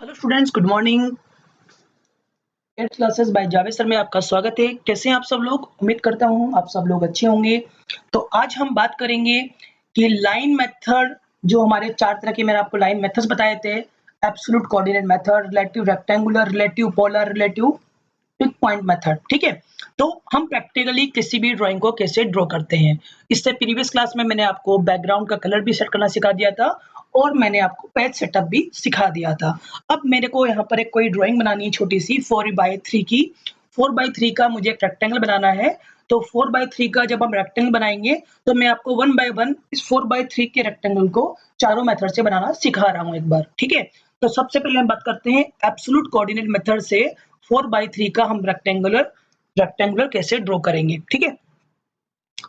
Hello students, good morning. At classes by Javed sir में आपका स्वागत है। कैसे हैं आप सब लोग? उम्मीद करता हूं आप सब लोग अच्छे होंगे। तो आज हम बात करेंगे कि लाइन मेथड, जो हमारे 4 तरह के मैंने आपको लाइन मेथड्स बताए थे, absolute coordinate method, relative rectangular, relative polar, relative pick point method. ठीक है, तो हम प्रैक्टिकली किसी भी ड्राइंग को कैसे ड्रॉ करते हैं। इससे प्रीवियस क्लास में मैंने आपको बैकग्राउंड का कलर भी सेट करना सिखा दिया था और मैंने आपको पेज सेटअप भी सिखा दिया था। अब मेरे को यहाँ पर एक कोई ड्राइंग बनानी है छोटी सी 4x3 की। 4x3 का मुझे एक रेक्टेंगल बनाना है। तो 4x3 का जब हम रेक्टेंगल बनाएंगे तो मैं आपको 1 बाय 1 इस 4x3 के रेक्टेंगल को चारों मेथड से बनाना सिखा रहा हूँ एक बार। ठीक है, तो सबसे पहले हम बात करते हैं एब्सोल्यूट कोऑर्डिनेट मेथड से 4x3 का हम रेक्टेंगुलर कैसे ड्रॉ करेंगे। ठीक है,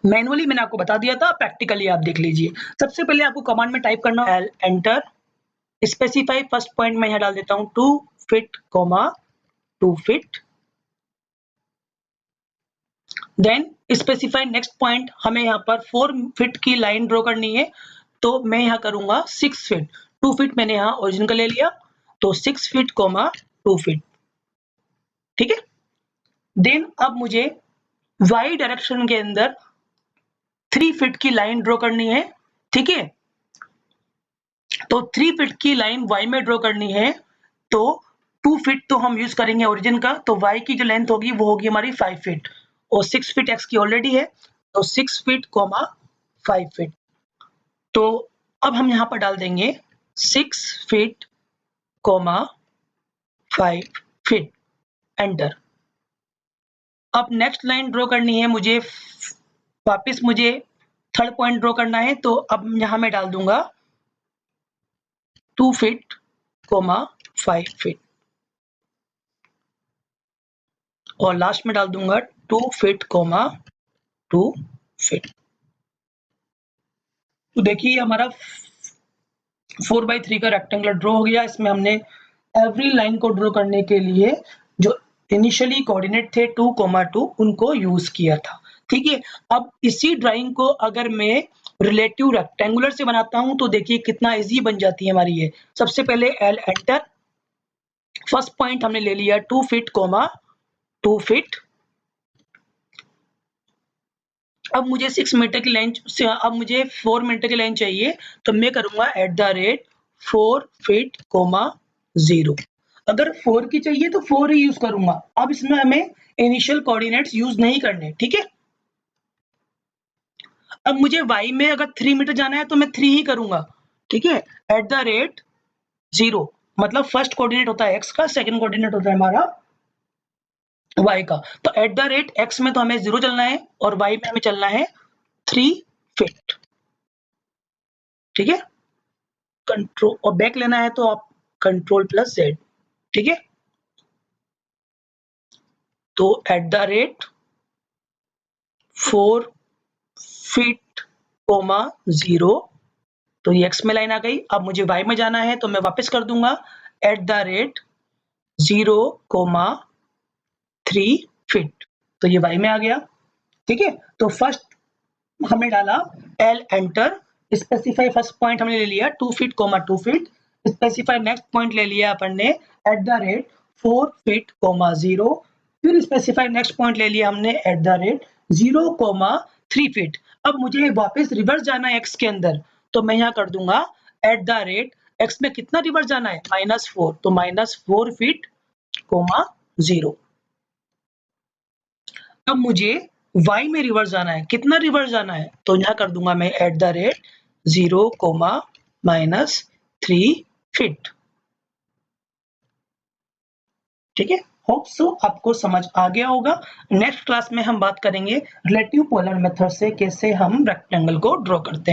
मैनुअली मैंने आपको बता दिया था, प्रैक्टिकली आप देख लीजिए। सबसे पहले आपको कमांड में टाइप करना है एंटर, स्पेसिफाई फर्स्ट पॉइंट में यहाँ डाल देता हूँ 2 feet, 2 feet. Then specify next point, हमें यहाँ पर 4 फीट की लाइन ड्रॉ करनी है, तो मैं यहाँ करूंगा 6 फीट। 2 फीट मैंने यहाँ ओरिजिन का ले लिया, तो 6 फीट, 2 फीट। ठीक है, देन अब मुझे वाई डायरेक्शन के अंदर 3 फीट की लाइन ड्रॉ करनी है। ठीक है, तो 3 फीट की लाइन y में ड्रॉ करनी है, तो 2 फीट तो हम यूज करेंगे ओरिजिन का, तो y की जो लेंथ होगी वो होगी हमारी 5 फीट और 6 फीट x की ऑलरेडी है, तो 6 फीट, 5 फीट। तो अब हम यहाँ पर डाल देंगे 6 फीट, 5 फीट, एंटर। अब नेक्स्ट लाइन ड्रॉ करनी है मुझे, वापस मुझे थर्ड पॉइंट ड्रॉ करना है, तो अब यहाँ मैं डाल दूंगा 2 फीट, 5 फीट और लास्ट में डाल दूंगा 2 फीट, 2 फीट। तो देखिए हमारा 4x3 का रेक्टेंगुलर ड्रॉ हो गया। इसमें हमने एवरी लाइन को ड्रॉ करने के लिए जो इनिशियली कोऑर्डिनेट थे 2, 2 उनको यूज किया था। ठीक है, अब इसी ड्राइंग को अगर मैं रिलेटिव रेक्टेंगुलर से बनाता हूं तो देखिए कितना इजी बन जाती है हमारी ये। सबसे पहले एल एंटर, फर्स्ट पॉइंट हमने ले लिया 2 फीट, 2 फीट। अब मुझे 6 मीटर की लाइन से, अब मुझे 4 मीटर की लाइन चाहिए, तो मैं करूंगा @4 फीट, 0। अगर 4 की चाहिए तो 4 ही यूज करूंगा। अब इसमें हमें इनिशियल कोऑर्डिनेट्स यूज नहीं करने। ठीक है, अब मुझे y में अगर 3 मीटर जाना है तो मैं 3 ही करूंगा। ठीक है, @0 मतलब फर्स्ट कोऑर्डिनेट होता है x का, सेकंड कोऑर्डिनेट होता है हमारा y का। तो @x में तो हमें 0 चलना है और y में हमें चलना है 3 फीट। ठीक है, कंट्रोल और बैक लेना है तो आप Ctrl+Z। ठीक है, तो @4 फीट, 0, तो ये x में लाइन आ गई। अब मुझे y में जाना है तो मैं वापस कर दूंगा @0, 3 फीट, तो ये y में आ गया। ठीक है, तो फर्स्ट हमने डाला L enter, specify first point हमने ले लिया 2 feet, 2 feet. Specify next point ले लिया अपन ने @4 फीट, 0। फिर स्पेसिफाई नेक्स्ट पॉइंट ले लिया हमने @0, 3 फीट। अब मुझे वापस रिवर्स जाना है x के अंदर, तो मैं यहाँ कर दूंगा x में कितना रिवर्स जाना है, -4, तो -4 फीट, 0। अब मुझे y में रिवर्स जाना है, कितना रिवर्स जाना है, तो यहाँ कर दूंगा मैं @0, -3 फीट। ठीक है, होप सो आपको समझ आ गया होगा। नेक्स्ट क्लास में हम बात करेंगे रिलेटिव पोलर मेथड से कैसे हम रेक्टेंगल को ड्रॉ करते हैं।